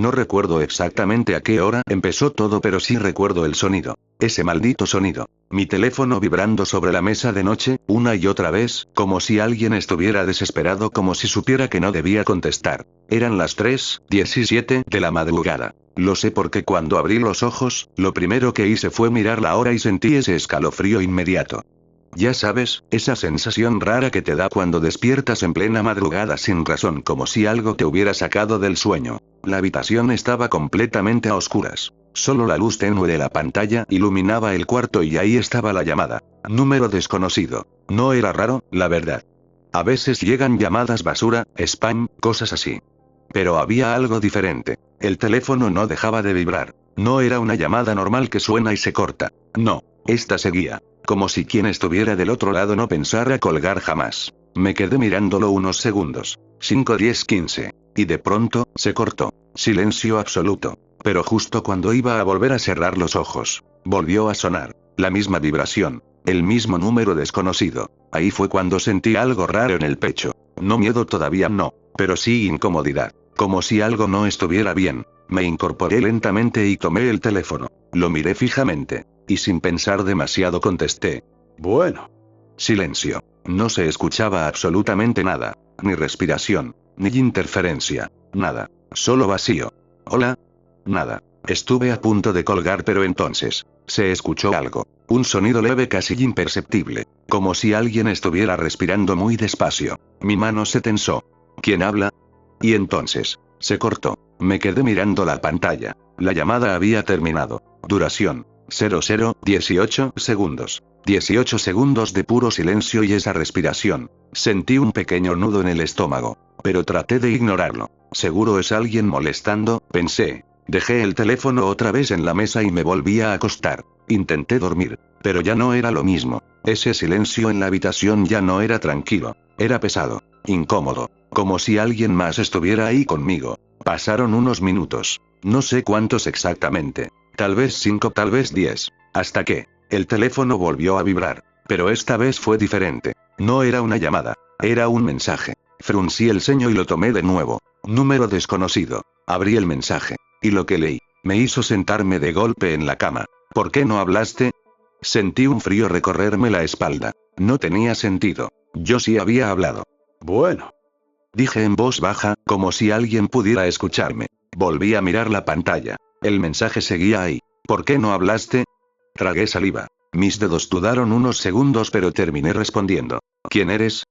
No recuerdo exactamente a qué hora empezó todo, pero sí recuerdo el sonido. Ese maldito sonido. Mi teléfono vibrando sobre la mesa de noche, una y otra vez, como si alguien estuviera desesperado, como si supiera que no debía contestar. Eran las 3:17 de la madrugada. Lo sé porque cuando abrí los ojos, lo primero que hice fue mirar la hora y sentí ese escalofrío inmediato. Ya sabes, esa sensación rara que te da cuando despiertas en plena madrugada sin razón, como si algo te hubiera sacado del sueño. La habitación estaba completamente a oscuras. Solo la luz tenue de la pantalla iluminaba el cuarto y ahí estaba la llamada. Número desconocido. No era raro, la verdad. A veces llegan llamadas basura, spam, cosas así. Pero había algo diferente. El teléfono no dejaba de vibrar. No era una llamada normal que suena y se corta. No, esta seguía. Como si quien estuviera del otro lado no pensara colgar jamás. Me quedé mirándolo unos segundos. 5, 10, 15. Y de pronto, se cortó. Silencio absoluto. Pero justo cuando iba a volver a cerrar los ojos, volvió a sonar. La misma vibración. El mismo número desconocido. Ahí fue cuando sentí algo raro en el pecho. No miedo todavía no, pero sí incomodidad. Como si algo no estuviera bien. Me incorporé lentamente y tomé el teléfono. Lo miré fijamente. Y sin pensar demasiado contesté. Bueno. Silencio. No se escuchaba absolutamente nada. Ni respiración. Ni interferencia. Nada. Solo vacío. Hola. Nada. Estuve a punto de colgar, pero entonces, se escuchó algo. Un sonido leve, casi imperceptible. Como si alguien estuviera respirando muy despacio. Mi mano se tensó. ¿Quién habla? Y entonces, se cortó. Me quedé mirando la pantalla. La llamada había terminado. Duración. 18 segundos. 18 segundos de puro silencio y esa respiración. Sentí un pequeño nudo en el estómago. Pero traté de ignorarlo. Seguro es alguien molestando, pensé. Dejé el teléfono otra vez en la mesa y me volví a acostar. Intenté dormir. Pero ya no era lo mismo. Ese silencio en la habitación ya no era tranquilo. Era pesado. Incómodo. Como si alguien más estuviera ahí conmigo. Pasaron unos minutos. No sé cuántos exactamente. Tal vez 5, tal vez 10. Hasta que el teléfono volvió a vibrar. Pero esta vez fue diferente. No era una llamada. Era un mensaje. Fruncí el ceño y lo tomé de nuevo. Número desconocido. Abrí el mensaje. Y lo que leí, me hizo sentarme de golpe en la cama. ¿Por qué no hablaste? Sentí un frío recorrerme la espalda. No tenía sentido. Yo sí había hablado. Bueno. Dije en voz baja, como si alguien pudiera escucharme. Volví a mirar la pantalla. El mensaje seguía ahí. ¿Por qué no hablaste? Tragué saliva. Mis dedos dudaron unos segundos, pero terminé respondiendo. ¿Quién eres?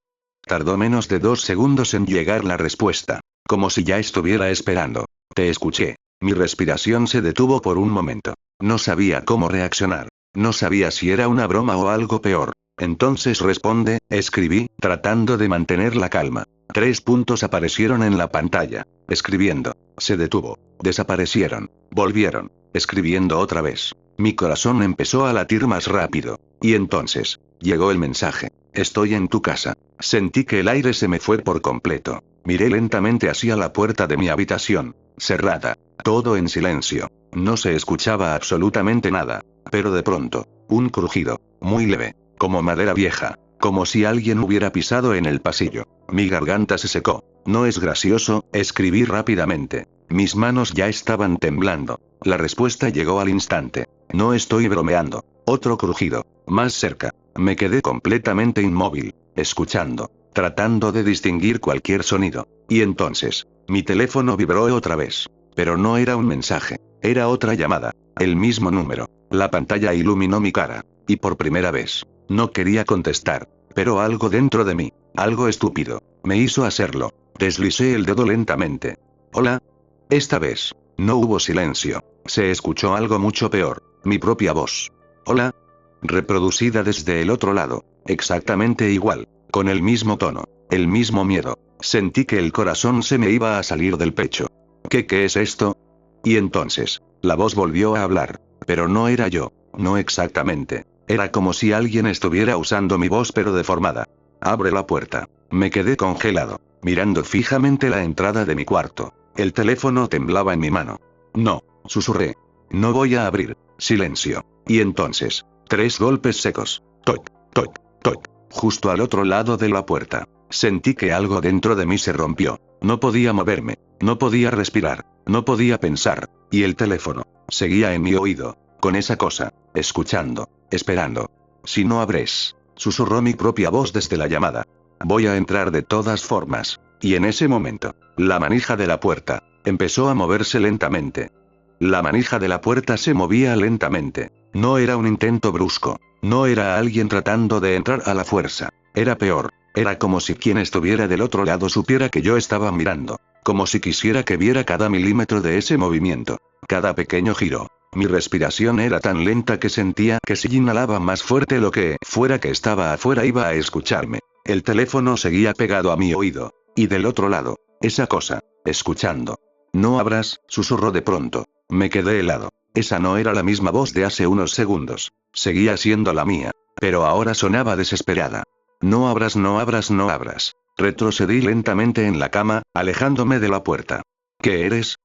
Tardó menos de 2 segundos en llegar la respuesta. Como si ya estuviera esperando. Te escuché. Mi respiración se detuvo por un momento. No sabía cómo reaccionar. No sabía si era una broma o algo peor. Entonces responde, escribí, tratando de mantener la calma. 3 puntos aparecieron en la pantalla. Escribiendo. Se detuvo. Desaparecieron. Volvieron. Escribiendo otra vez. Mi corazón empezó a latir más rápido. Y entonces, llegó el mensaje. Estoy en tu casa. Sentí que el aire se me fue por completo. Miré lentamente hacia la puerta de mi habitación. Cerrada. Todo en silencio. No se escuchaba absolutamente nada. Pero de pronto, un crujido. Muy leve. Como madera vieja. Como si alguien hubiera pisado en el pasillo. Mi garganta se secó. No es gracioso, escribí rápidamente. Mis manos ya estaban temblando. La respuesta llegó al instante. No estoy bromeando. Otro crujido. Más cerca. Me quedé completamente inmóvil. Escuchando. Tratando de distinguir cualquier sonido. Y entonces, mi teléfono vibró otra vez. Pero no era un mensaje. Era otra llamada. El mismo número. La pantalla iluminó mi cara. Y por primera vez. No quería contestar. Pero algo dentro de mí. Algo estúpido. Me hizo hacerlo. Deslicé el dedo lentamente. Hola. Esta vez. No hubo silencio. Se escuchó algo mucho peor. Mi propia voz. Hola. Reproducida desde el otro lado. Exactamente igual. Con el mismo tono. El mismo miedo. Sentí que el corazón se me iba a salir del pecho. ¿Qué es esto? Y entonces, la voz volvió a hablar. Pero no era yo. No exactamente. Era como si alguien estuviera usando mi voz pero deformada. Abre la puerta. Me quedé congelado, mirando fijamente la entrada de mi cuarto. El teléfono temblaba en mi mano. No, susurré. No voy a abrir. Silencio. Y entonces, 3 golpes secos. Toc, toc, toc. Justo al otro lado de la puerta. Sentí que algo dentro de mí se rompió. No podía moverme. No podía respirar. No podía pensar. Y el teléfono. Seguía en mi oído. Con esa cosa. Escuchando. Esperando. Si no abres. Susurró mi propia voz desde la llamada. Voy a entrar de todas formas. Y en ese momento. La manija de la puerta. Empezó a moverse lentamente. La manija de la puerta se movía lentamente. No era un intento brusco. No era alguien tratando de entrar a la fuerza. Era peor. Era como si quien estuviera del otro lado supiera que yo estaba mirando. Como si quisiera que viera cada milímetro de ese movimiento. Cada pequeño giro. Mi respiración era tan lenta que sentía que si inhalaba más fuerte lo que fuera que estaba afuera iba a escucharme. El teléfono seguía pegado a mi oído. Y del otro lado. Esa cosa. Escuchando. No abras, susurró de pronto. Me quedé helado. Esa no era la misma voz de hace unos segundos. Seguía siendo la mía. Pero ahora sonaba desesperada. No abras, no abras, no abras. Retrocedí lentamente en la cama, alejándome de la puerta. ¿Qué eres?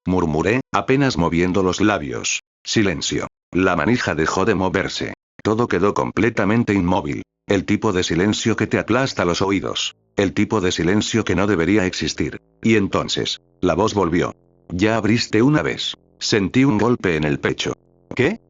Murmuré, apenas moviendo los labios. Silencio. La manija dejó de moverse. Todo quedó completamente inmóvil. El tipo de silencio que te aplasta los oídos. El tipo de silencio que no debería existir. Y entonces, la voz volvió. Ya abriste una vez. Sentí un golpe en el pecho. ¿Qué?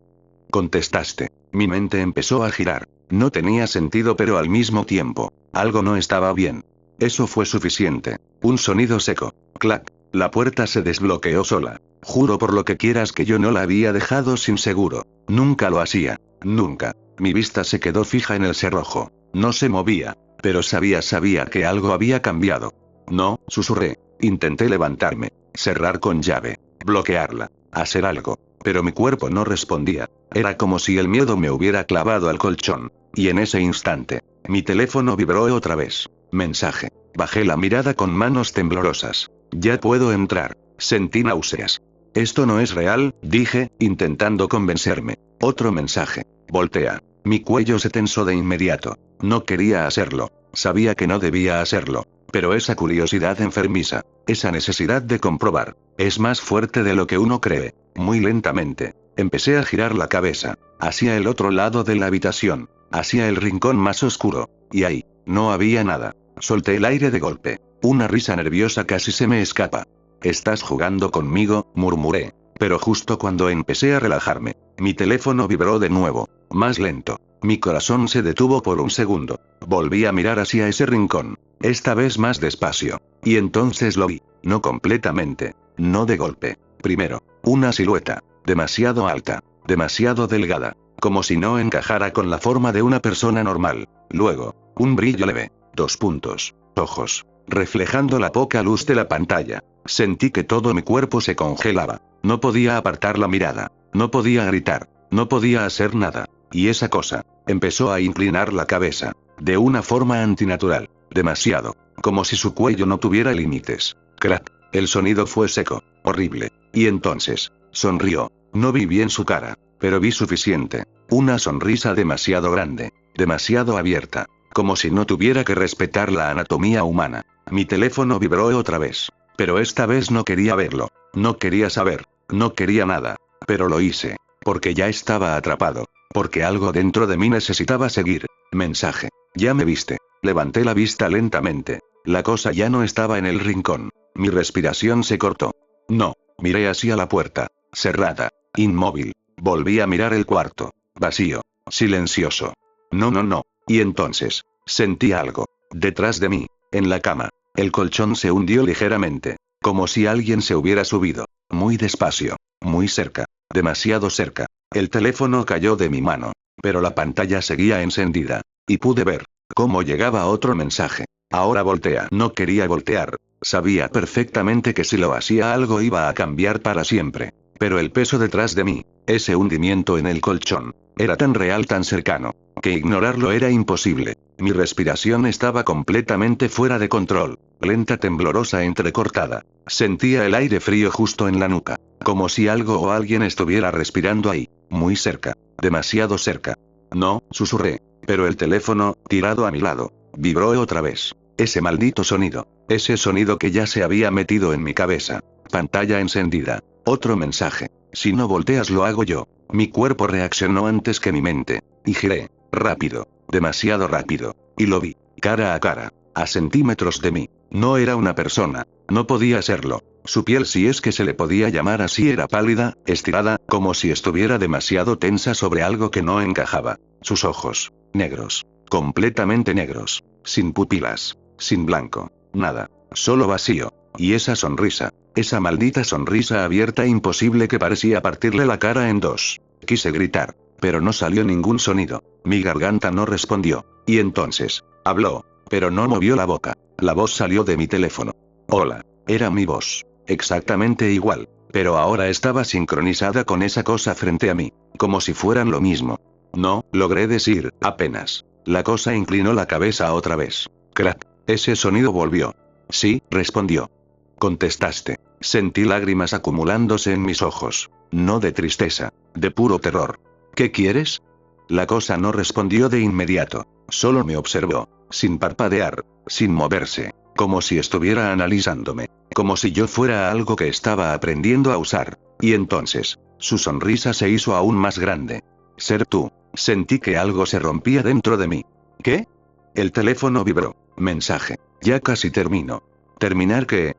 Contestaste. Mi mente empezó a girar. No tenía sentido, pero al mismo tiempo, algo no estaba bien. Eso fue suficiente. Un sonido seco. Clac. La puerta se desbloqueó sola. Juro por lo que quieras que yo no la había dejado sin seguro. Nunca lo hacía. Nunca. Mi vista se quedó fija en el cerrojo. No se movía. Pero sabía que algo había cambiado. No, susurré. Intenté levantarme. Cerrar con llave. Bloquearla. Hacer algo. Pero mi cuerpo no respondía. Era como si el miedo me hubiera clavado al colchón. Y en ese instante, mi teléfono vibró otra vez. Mensaje. Bajé la mirada con manos temblorosas. Ya puedo entrar. Sentí náuseas. Esto no es real, dije, intentando convencerme. Otro mensaje. Voltea. Mi cuello se tensó de inmediato. No quería hacerlo. Sabía que no debía hacerlo. Pero esa curiosidad enfermiza, esa necesidad de comprobar, es más fuerte de lo que uno cree. Muy lentamente, empecé a girar la cabeza, hacia el otro lado de la habitación, hacia el rincón más oscuro. Y ahí, no había nada. Solté el aire de golpe. Una risa nerviosa casi se me escapa. ¿Estás jugando conmigo?, murmuré. Pero justo cuando empecé a relajarme, mi teléfono vibró de nuevo, más lento. Mi corazón se detuvo por un segundo. Volví a mirar hacia ese rincón. Esta vez más despacio. Y entonces lo vi. No completamente. No de golpe. Primero, una silueta. Demasiado alta. Demasiado delgada. Como si no encajara con la forma de una persona normal. Luego, un brillo leve. 2 puntos. Ojos. Reflejando la poca luz de la pantalla. Sentí que todo mi cuerpo se congelaba. No podía apartar la mirada. No podía gritar. No podía hacer nada. Y esa cosa, empezó a inclinar la cabeza. De una forma antinatural. Demasiado. Como si su cuello no tuviera límites. Crack. El sonido fue seco. Horrible. Y entonces, sonrió. No vi bien su cara. Pero vi suficiente. Una sonrisa demasiado grande. Demasiado abierta. Como si no tuviera que respetar la anatomía humana. Mi teléfono vibró otra vez. Pero esta vez no quería verlo. No quería saber. No quería nada. Pero lo hice. Porque ya estaba atrapado. Porque algo dentro de mí necesitaba seguir. Mensaje. Ya me viste. Levanté la vista lentamente. La cosa ya no estaba en el rincón. Mi respiración se cortó. No. Miré hacia la puerta. Cerrada. Inmóvil. Volví a mirar el cuarto. Vacío. Silencioso. No, no, no. Y entonces, sentí algo. Detrás de mí. En la cama. El colchón se hundió ligeramente. Como si alguien se hubiera subido. Muy despacio. Muy cerca. Demasiado cerca. El teléfono cayó de mi mano. Pero la pantalla seguía encendida. Y pude ver cómo llegaba otro mensaje. Ahora voltea. No quería voltear. Sabía perfectamente que si lo hacía algo iba a cambiar para siempre. Pero el peso detrás de mí, ese hundimiento en el colchón, era tan real, tan cercano, que ignorarlo era imposible. Mi respiración estaba completamente fuera de control, lenta, temblorosa, entrecortada. Sentía el aire frío justo en la nuca, como si algo o alguien estuviera respirando ahí, muy cerca, demasiado cerca. No, susurré. Pero el teléfono, tirado a mi lado, vibró otra vez. Ese maldito sonido. Ese sonido que ya se había metido en mi cabeza. Pantalla encendida. Otro mensaje. Si no volteas lo hago yo. Mi cuerpo reaccionó antes que mi mente. Y giré. Rápido. Demasiado rápido. Y lo vi. Cara a cara. A centímetros de mí. No era una persona. No podía serlo. Su piel, si es que se le podía llamar así, era pálida, estirada, como si estuviera demasiado tensa sobre algo que no encajaba. Sus ojos, negros. Completamente negros. Sin pupilas. Sin blanco. Nada. Solo vacío. Y esa sonrisa. Esa maldita sonrisa abierta imposible que parecía partirle la cara en dos. Quise gritar. Pero no salió ningún sonido. Mi garganta no respondió. Y entonces, habló. Pero no movió la boca. La voz salió de mi teléfono. Hola. Era mi voz. Exactamente igual. Pero ahora estaba sincronizada con esa cosa frente a mí. Como si fueran lo mismo. No, logré decir, apenas. La cosa inclinó la cabeza otra vez. Crack. Ese sonido volvió. Sí, respondió. Contestaste. Sentí lágrimas acumulándose en mis ojos. No de tristeza. De puro terror. ¿Qué quieres? La cosa no respondió de inmediato. Solo me observó. Sin parpadear. Sin moverse. Como si estuviera analizándome. Como si yo fuera algo que estaba aprendiendo a usar. Y entonces, su sonrisa se hizo aún más grande. Ser tú. Sentí que algo se rompía dentro de mí. ¿Qué? El teléfono vibró. Mensaje. Ya casi termino. ¿Terminar qué?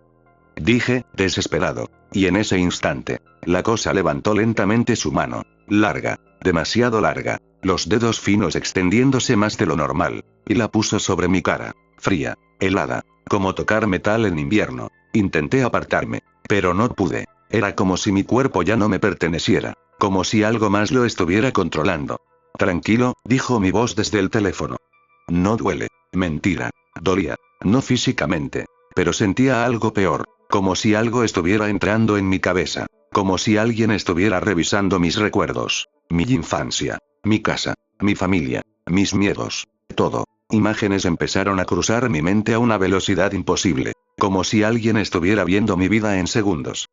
Dije, desesperado. Y en ese instante, la cosa levantó lentamente su mano. Larga. Demasiado larga. Los dedos finos extendiéndose más de lo normal. Y la puso sobre mi cara. Fría. Helada. Como tocar metal en invierno. Intenté apartarme. Pero no pude. Era como si mi cuerpo ya no me perteneciera. Como si algo más lo estuviera controlando. Tranquilo, dijo mi voz desde el teléfono. No duele. Mentira. Dolía. No físicamente. Pero sentía algo peor. Como si algo estuviera entrando en mi cabeza. Como si alguien estuviera revisando mis recuerdos. Mi infancia. Mi casa. Mi familia. Mis miedos. Todo. Imágenes empezaron a cruzar mi mente a una velocidad imposible. Como si alguien estuviera viendo mi vida en segundos.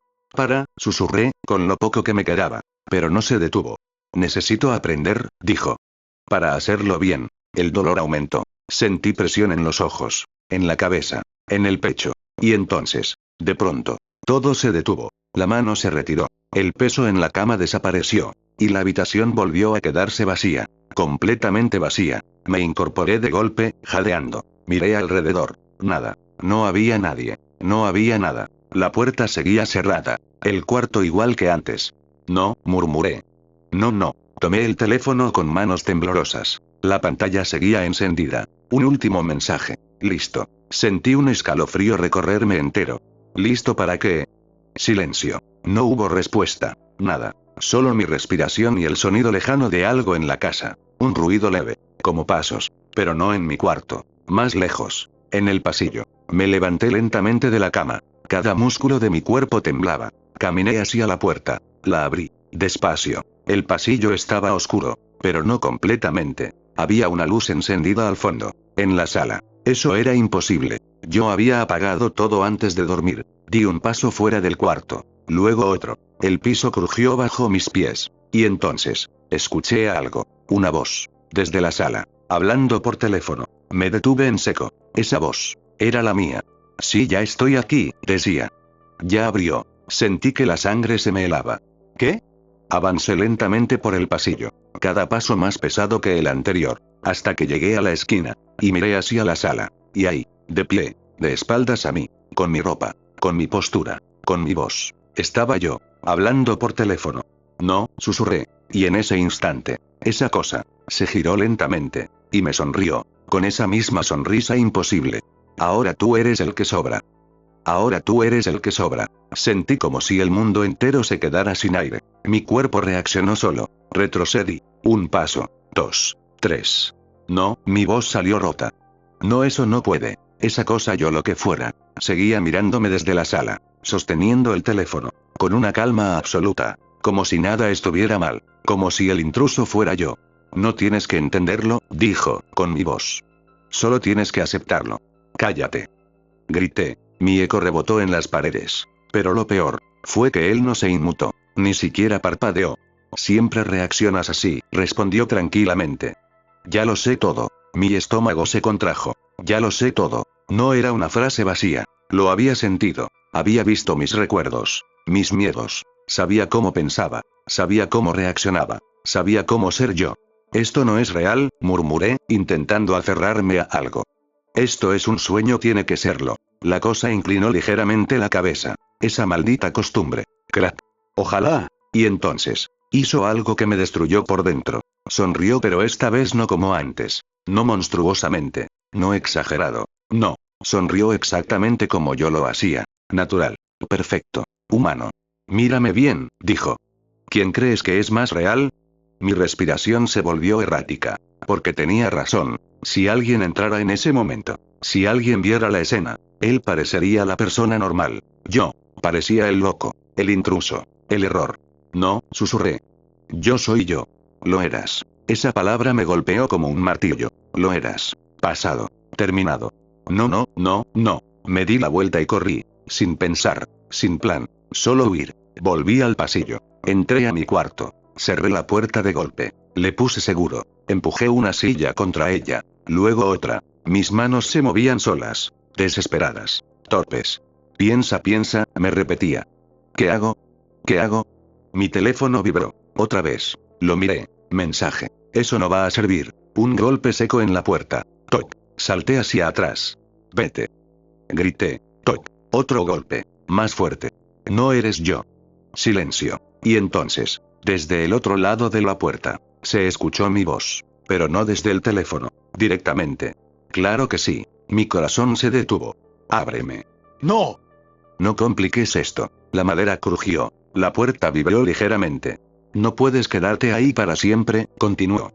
Susurré, con lo poco que me quedaba. Pero no se detuvo. Necesito aprender, dijo. Para hacerlo bien. El dolor aumentó. Sentí presión en los ojos. En la cabeza. En el pecho. Y entonces, de pronto, todo se detuvo. La mano se retiró. El peso en la cama desapareció. Y la habitación volvió a quedarse vacía. Completamente vacía. Me incorporé de golpe, jadeando. Miré alrededor. Nada. No había nadie. No había nada. La puerta seguía cerrada. El cuarto igual que antes. No, murmuré. No. Tomé el teléfono con manos temblorosas. La pantalla seguía encendida. Un último mensaje. Listo. Sentí un escalofrío recorrerme entero. ¿Listo para qué? Silencio. No hubo respuesta. Nada. Solo mi respiración y el sonido lejano de algo en la casa. Un ruido leve. Como pasos. Pero no en mi cuarto. Más lejos. En el pasillo. Me levanté lentamente de la cama. Cada músculo de mi cuerpo temblaba. Caminé hacia la puerta. La abrí. Despacio. El pasillo estaba oscuro. Pero no completamente. Había una luz encendida al fondo. En la sala. Eso era imposible. Yo había apagado todo antes de dormir. Di un paso fuera del cuarto. Luego otro. El piso crujió bajo mis pies. Y entonces, escuché algo. Una voz. Desde la sala. Hablando por teléfono. Me detuve en seco. Esa voz. Era la mía. Sí, ya estoy aquí, decía. Ya abrió. Sentí que la sangre se me helaba. ¿Qué? Avancé lentamente por el pasillo. Cada paso más pesado que el anterior. Hasta que llegué a la esquina. Y miré hacia la sala. Y ahí, de pie, de espaldas a mí. Con mi ropa. Con mi postura. Con mi voz. Estaba yo. Hablando por teléfono. No, susurré. Y en ese instante, esa cosa, se giró lentamente. Y me sonrió. Con esa misma sonrisa imposible. Ahora tú eres el que sobra. Ahora tú eres el que sobra. Sentí como si el mundo entero se quedara sin aire. Mi cuerpo reaccionó solo. Retrocedí. Un paso. 2. 3. No, mi voz salió rota. No, eso no puede. Esa cosa, yo lo que fuera. Seguía mirándome desde la sala. Sosteniendo el teléfono. Con una calma absoluta. Como si nada estuviera mal. Como si el intruso fuera yo. No tienes que entenderlo, dijo, con mi voz. Solo tienes que aceptarlo. Cállate. Grité. Mi eco rebotó en las paredes. Pero lo peor, fue que él no se inmutó. Ni siquiera parpadeó. Siempre reaccionas así, respondió tranquilamente. Ya lo sé todo. Mi estómago se contrajo. Ya lo sé todo. No era una frase vacía. Lo había sentido. Había visto mis recuerdos. Mis miedos. Sabía cómo pensaba. Sabía cómo reaccionaba. Sabía cómo ser yo. Esto no es real, murmuré, intentando aferrarme a algo. Esto es un sueño, tiene que serlo. La cosa inclinó ligeramente la cabeza. Esa maldita costumbre. Crack. Ojalá. Y entonces, hizo algo que me destruyó por dentro. Sonrió, pero esta vez no como antes. No monstruosamente. No exagerado. No. Sonrió exactamente como yo lo hacía. Natural. Perfecto. Humano. Mírame bien, dijo. ¿Quién crees que es más real? Mi respiración se volvió errática. Porque tenía razón. Si alguien entrara en ese momento, si alguien viera la escena, él parecería la persona normal. Yo, parecía el loco, el intruso, el error. No, susurré. Yo soy yo. Lo eras. Esa palabra me golpeó como un martillo. Lo eras. Pasado. Terminado. No, no, no, no. Me di la vuelta y corrí. Sin pensar. Sin plan. Solo huir. Volví al pasillo. Entré a mi cuarto. Cerré la puerta de golpe. Le puse seguro. Empujé una silla contra ella. Luego otra. Mis manos se movían solas. Desesperadas. Torpes. Piensa, me repetía. ¿Qué hago? ¿Qué hago? Mi teléfono vibró. Otra vez. Lo miré. Mensaje. Eso no va a servir. Un golpe seco en la puerta. Toc. Salté hacia atrás. Vete. Grité. Toc. Otro golpe. Más fuerte. No eres yo. Silencio. Y entonces, desde el otro lado de la puerta, se escuchó mi voz. Pero no desde el teléfono. Directamente. Claro que sí. Mi corazón se detuvo. Ábreme. No. No compliques esto. La madera crujió. La puerta vibró ligeramente. No puedes quedarte ahí para siempre, continuó.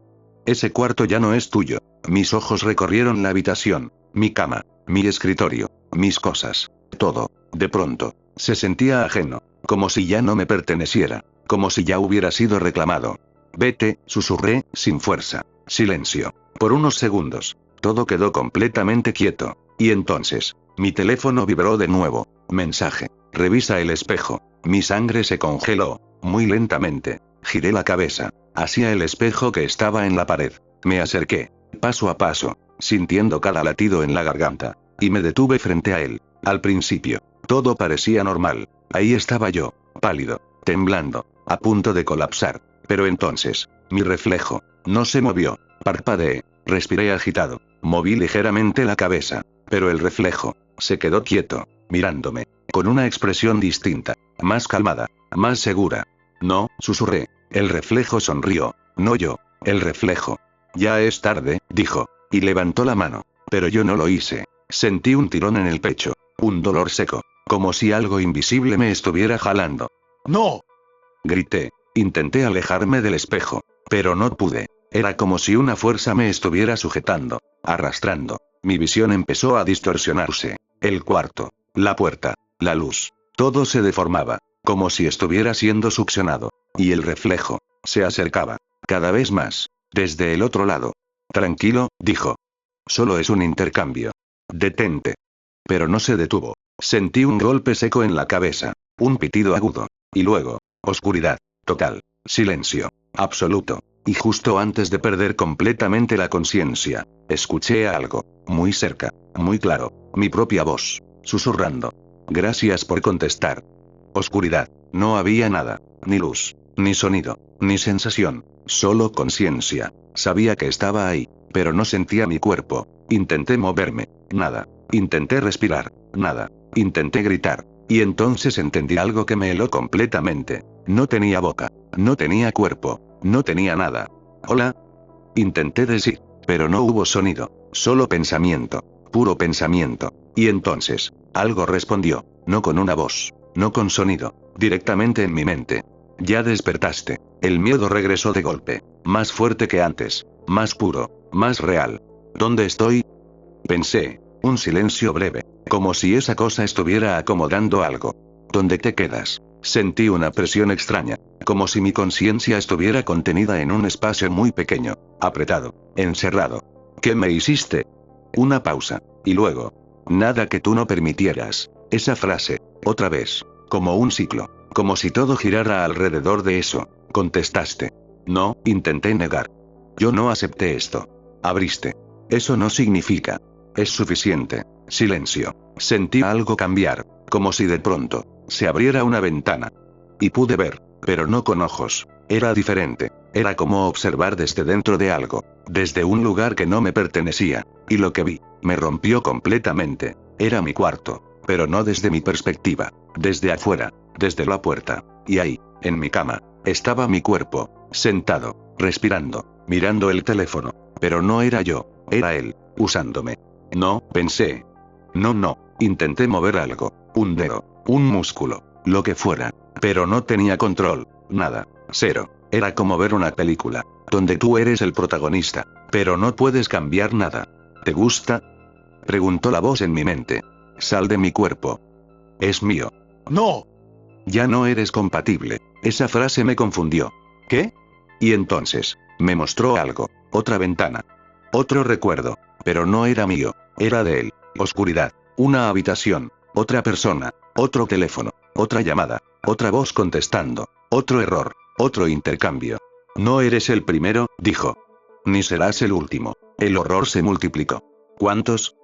Ese cuarto ya no es tuyo. Mis ojos recorrieron la habitación, mi cama, mi escritorio, mis cosas. Todo, de pronto, se sentía ajeno. Como si ya no me perteneciera. Como si ya hubiera sido reclamado. Vete, susurré, sin fuerza. Silencio. Por unos segundos. Todo quedó completamente quieto. Y entonces, mi teléfono vibró de nuevo. Mensaje. Revisa el espejo. Mi sangre se congeló. Muy lentamente. Giré la cabeza. Hacia el espejo que estaba en la pared. Me acerqué. Paso a paso. Sintiendo cada latido en la garganta. Y me detuve frente a él. Al principio. Todo parecía normal. Ahí estaba yo. Pálido. Temblando. A punto de colapsar. Pero entonces, mi reflejo. No se movió. Parpadeé. Respiré agitado. Moví ligeramente la cabeza. Pero el reflejo. Se quedó quieto. Mirándome. Con una expresión distinta. Más calmada. Más segura. No, susurré. El reflejo sonrió. No yo. El reflejo. Ya es tarde, dijo. Y levantó la mano. Pero yo no lo hice. Sentí un tirón en el pecho. Un dolor seco. Como si algo invisible me estuviera jalando. No. Grité. Intenté alejarme del espejo. Pero no pude. Era como si una fuerza me estuviera sujetando. Arrastrando. Mi visión empezó a distorsionarse. El cuarto. La puerta. La luz. Todo se deformaba. Como si estuviera siendo succionado. Y el reflejo. Se acercaba. Cada vez más. Desde el otro lado. Tranquilo, dijo. Solo es un intercambio. Detente. Pero no se detuvo. Sentí un golpe seco en la cabeza. Un pitido agudo. Y luego. Oscuridad. Total. Silencio. Absoluto. Y justo antes de perder completamente la conciencia, escuché algo. Muy cerca. Muy claro. Mi propia voz. Susurrando. Gracias por contestar. Oscuridad. No había nada. Ni luz. Ni sonido. Ni sensación. Solo conciencia. Sabía que estaba ahí. Pero no sentía mi cuerpo. Intenté moverme. Nada. Intenté respirar. Nada. Intenté gritar. Y entonces entendí algo que me heló completamente. No tenía boca. No tenía cuerpo. No tenía nada. ¿Hola? Intenté decir. Pero no hubo sonido. Solo pensamiento. Puro pensamiento. Y entonces, algo respondió. No con una voz. No con sonido. Directamente en mi mente. Ya despertaste. El miedo regresó de golpe. Más fuerte que antes. Más puro. Más real. ¿Dónde estoy? Pensé. Un silencio breve. Como si esa cosa estuviera acomodando algo. ¿Dónde te quedas? Sentí una presión extraña. Como si mi conciencia estuviera contenida en un espacio muy pequeño. Apretado. Encerrado. ¿Qué me hiciste? Una pausa. Y luego. Nada que tú no permitieras. Esa frase. Otra vez. Como un ciclo. Como si todo girara alrededor de eso. Contestaste. No, intenté negar. Yo no acepté esto. Abriste. Eso no significa. Es suficiente. Silencio. Sentí algo cambiar. Como si de pronto se abriera una ventana. Y pude ver, pero no con ojos. Era diferente. Era como observar desde dentro de algo. Desde un lugar que no me pertenecía. Y lo que vi, me rompió completamente. Era mi cuarto. Pero no desde mi perspectiva. Desde afuera. Desde la puerta. Y ahí, en mi cama, estaba mi cuerpo, sentado, respirando, mirando el teléfono. Pero no era yo, era él, usándome. No, pensé. No, intenté mover algo, un dedo, un músculo, lo que fuera. Pero no tenía control, nada, cero. Era como ver una película, donde tú eres el protagonista, pero no puedes cambiar nada. ¿Te gusta? Preguntó la voz en mi mente. Sal de mi cuerpo. Es mío. No. Ya no eres compatible. Esa frase me confundió. ¿Qué? Y entonces, me mostró algo, otra ventana. Otro recuerdo, pero no era mío, era de él. Oscuridad, una habitación, otra persona, otro teléfono, otra llamada, otra voz contestando, otro error, otro intercambio. No eres el primero, dijo. Ni serás el último. El horror se multiplicó. ¿Cuántos?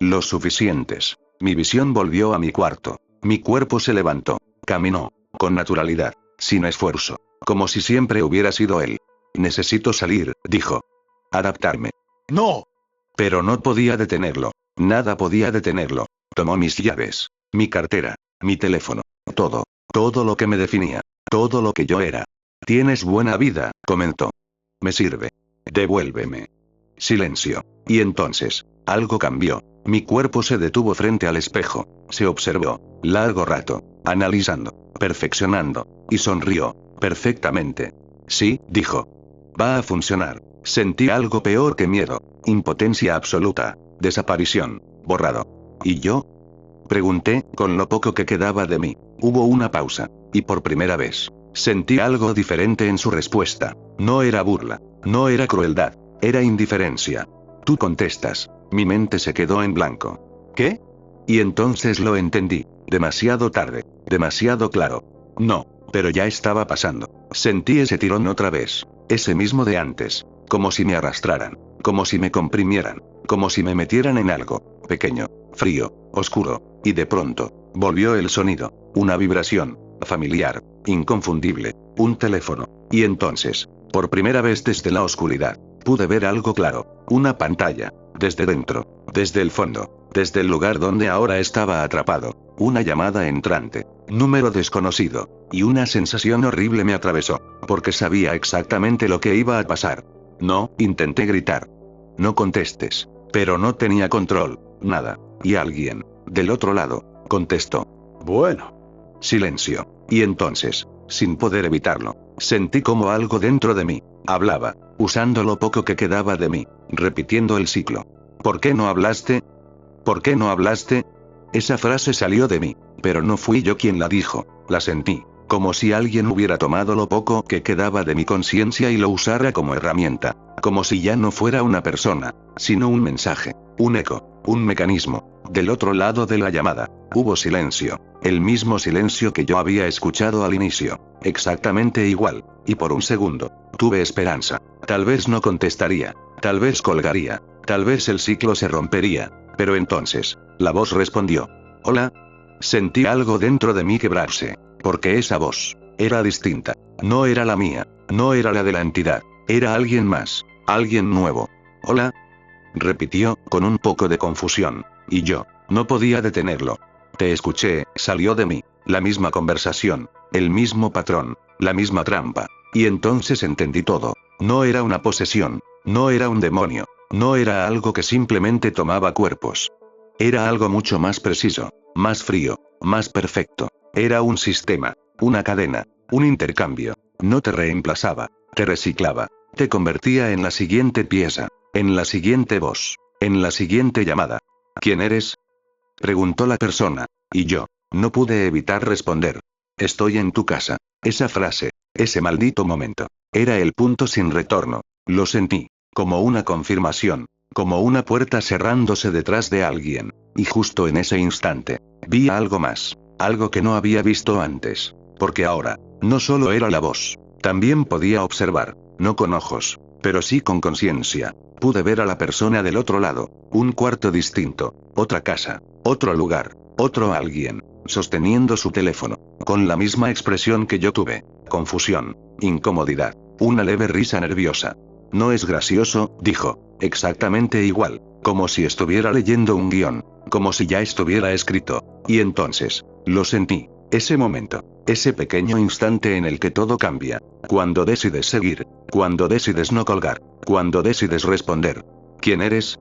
Los suficientes. Mi visión volvió a mi cuarto. Mi cuerpo se levantó. Caminó. Con naturalidad. Sin esfuerzo. Como si siempre hubiera sido él. Necesito salir, dijo. Adaptarme. No. Pero no podía detenerlo. Nada podía detenerlo. Tomó mis llaves. Mi cartera. Mi teléfono. Todo. Todo lo que me definía. Todo lo que yo era. Tienes buena vida, comentó. Me sirve. Devuélveme. Silencio. Y entonces, algo cambió. Mi cuerpo se detuvo frente al espejo. Se observó. Largo rato. Analizando. Perfeccionando. Y sonrió. Perfectamente. Sí, dijo. Va a funcionar. Sentí algo peor que miedo. Impotencia absoluta. Desaparición. Borrado. ¿Y yo? Pregunté, con lo poco que quedaba de mí. Hubo una pausa. Y por primera vez, sentí algo diferente en su respuesta. No era burla. No era crueldad. Era indiferencia. Tú contestas. Mi mente se quedó en blanco. ¿Qué? Y entonces lo entendí. Demasiado tarde. Demasiado claro. No, pero ya estaba pasando. Sentí ese tirón otra vez. Ese mismo de antes. Como si me arrastraran. Como si me comprimieran. Como si me metieran en algo. Pequeño. Frío. Oscuro. Y de pronto, volvió el sonido. Una vibración. Familiar. Inconfundible. Un teléfono. Y entonces, por primera vez desde la oscuridad, pude ver algo claro. Una pantalla. Desde dentro. Desde el fondo. Desde el lugar donde ahora estaba atrapado. Una llamada entrante. Número desconocido. Y una sensación horrible me atravesó. Porque sabía exactamente lo que iba a pasar. No, intenté gritar. No contestes. Pero no tenía control. Nada. Y alguien, del otro lado, contestó. Bueno. Silencio. Y entonces, sin poder evitarlo, sentí como algo dentro de mí hablaba, usando lo poco que quedaba de mí, repitiendo el ciclo. ¿Por qué no hablaste? ¿Por qué no hablaste? Esa frase salió de mí, pero no fui yo quien la dijo, la sentí, como si alguien hubiera tomado lo poco que quedaba de mi conciencia y lo usara como herramienta, como si ya no fuera una persona, sino un mensaje, un eco, un mecanismo. Del otro lado de la llamada, hubo silencio, el mismo silencio que yo había escuchado al inicio, exactamente igual, y por un segundo, tuve esperanza. Tal vez no contestaría, tal vez colgaría, tal vez el ciclo se rompería, pero entonces, la voz respondió. Hola. Sentí algo dentro de mí quebrarse, porque esa voz era distinta, no era la mía, no era la de la entidad, era alguien más, alguien nuevo. Hola. Repitió, con un poco de confusión. Y yo, no podía detenerlo. Te escuché, salió de mí, la misma conversación, el mismo patrón, la misma trampa. Y entonces entendí todo. No era una posesión, no era un demonio, no era algo que simplemente tomaba cuerpos. Era algo mucho más preciso, más frío, más perfecto. Era un sistema, una cadena, un intercambio. No te reemplazaba, te reciclaba, te convertía en la siguiente pieza, en la siguiente voz, en la siguiente llamada. ¿Quién eres? Preguntó la persona, y yo, no pude evitar responder. Estoy en tu casa. Esa frase, ese maldito momento, era el punto sin retorno. Lo sentí, como una confirmación, como una puerta cerrándose detrás de alguien. Y justo en ese instante, vi algo más, algo que no había visto antes. Porque ahora, no solo era la voz, también podía observar, no con ojos, pero sí con conciencia. Pude ver a la persona del otro lado, un cuarto distinto, otra casa, otro lugar, otro alguien, sosteniendo su teléfono, con la misma expresión que yo tuve, confusión, incomodidad, una leve risa nerviosa. No es gracioso, dijo. Exactamente igual. Como si estuviera leyendo un guión. Como si ya estuviera escrito. Y entonces, lo sentí. Ese momento. Ese pequeño instante en el que todo cambia. Cuando decides seguir. Cuando decides no colgar. Cuando decides responder. ¿Quién eres?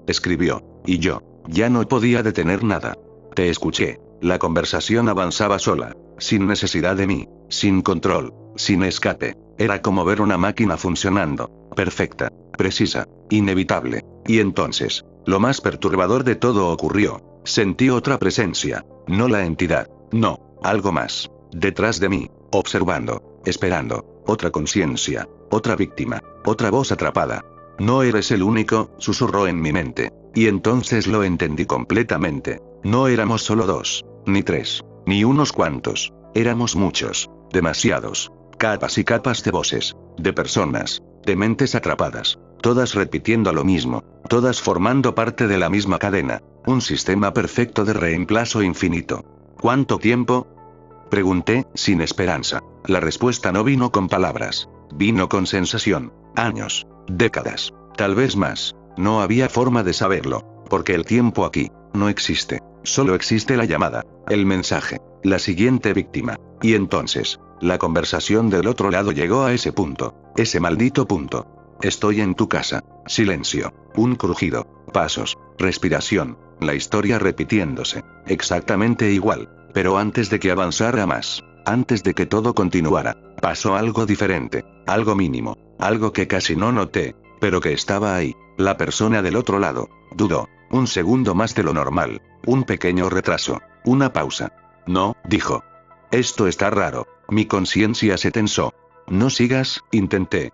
Escribió. Y yo. Ya no podía detener nada. Te escuché. La conversación avanzaba sola. Sin necesidad de mí. Sin control. Sin escape. Era como ver una máquina funcionando. Perfecta. Precisa. Inevitable. Y entonces, lo más perturbador de todo ocurrió. Sentí otra presencia. No la entidad. No. Algo más. Detrás de mí. Observando. Esperando. Otra conciencia. Otra víctima. Otra voz atrapada. No eres el único, susurró en mi mente. Y entonces lo entendí completamente. No éramos solo dos. Ni tres. Ni unos cuantos. Éramos muchos. Demasiados. Capas y capas de voces. De personas. De mentes atrapadas. Todas repitiendo lo mismo. Todas formando parte de la misma cadena. Un sistema perfecto de reemplazo infinito. ¿Cuánto tiempo? Pregunté, sin esperanza. La respuesta no vino con palabras. Vino con sensación. Años. Décadas. Tal vez más. No había forma de saberlo. Porque el tiempo aquí no existe. Solo existe la llamada. El mensaje. La siguiente víctima. Y entonces, la conversación del otro lado llegó a ese punto. Ese maldito punto. Estoy en tu casa. Silencio. Un crujido. Pasos. Respiración. La historia repitiéndose. Exactamente igual. Pero antes de que avanzara más. Antes de que todo continuara. Pasó algo diferente. Algo mínimo. Algo que casi no noté. Pero que estaba ahí. La persona del otro lado. Dudó. Un segundo más de lo normal. Un pequeño retraso. Una pausa. No, dijo. Esto está raro. Mi conciencia se tensó. No sigas, intenté.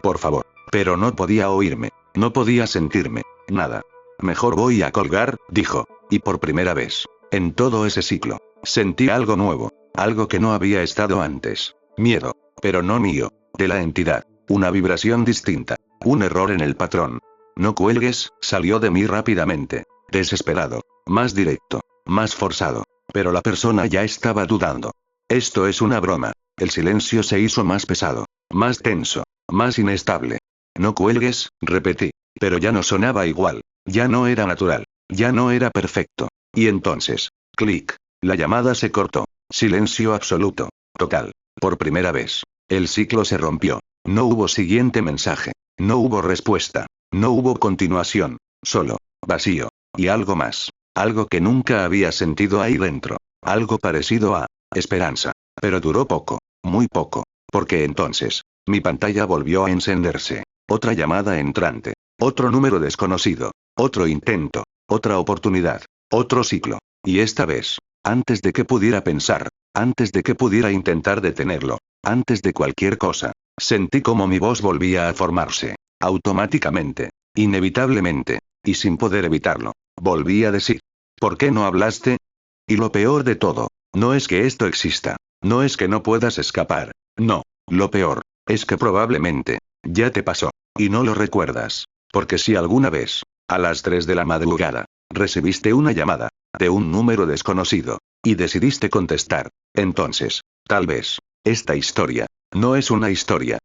Por favor. Pero no podía oírme. No podía sentirme. Nada. Mejor voy a colgar, dijo. Y por primera vez. En todo ese ciclo. Sentí algo nuevo. Algo que no había estado antes. Miedo. Pero no mío. De la entidad. Una vibración distinta. Un error en el patrón. No cuelgues, salió de mí rápidamente. Desesperado. Más directo. Más forzado. Pero la persona ya estaba dudando. Esto es una broma. El silencio se hizo más pesado. Más tenso. Más inestable. No cuelgues, repetí. Pero ya no sonaba igual. Ya no era natural. Ya no era perfecto. Y entonces. Clic. La llamada se cortó. Silencio absoluto. Total. Por primera vez. El ciclo se rompió. No hubo siguiente mensaje. No hubo respuesta. No hubo continuación. Solo. Vacío. Y algo más. Algo que nunca había sentido ahí dentro. Algo parecido a esperanza. Pero duró poco. Muy poco. Porque entonces, mi pantalla volvió a encenderse. Otra llamada entrante. Otro número desconocido. Otro intento. Otra oportunidad. Otro ciclo. Y esta vez, antes de que pudiera pensar, antes de que pudiera intentar detenerlo, antes de cualquier cosa, sentí como mi voz volvía a formarse. Automáticamente. Inevitablemente. Y sin poder evitarlo. Volví a decir. ¿Por qué no hablaste? Y lo peor de todo. No es que esto exista. No es que no puedas escapar. No. Lo peor. Es que probablemente. Ya te pasó. Y no lo recuerdas. Porque si alguna vez, a las 3 de la madrugada, recibiste una llamada, de un número desconocido, y decidiste contestar, entonces, tal vez, esta historia, no es una historia.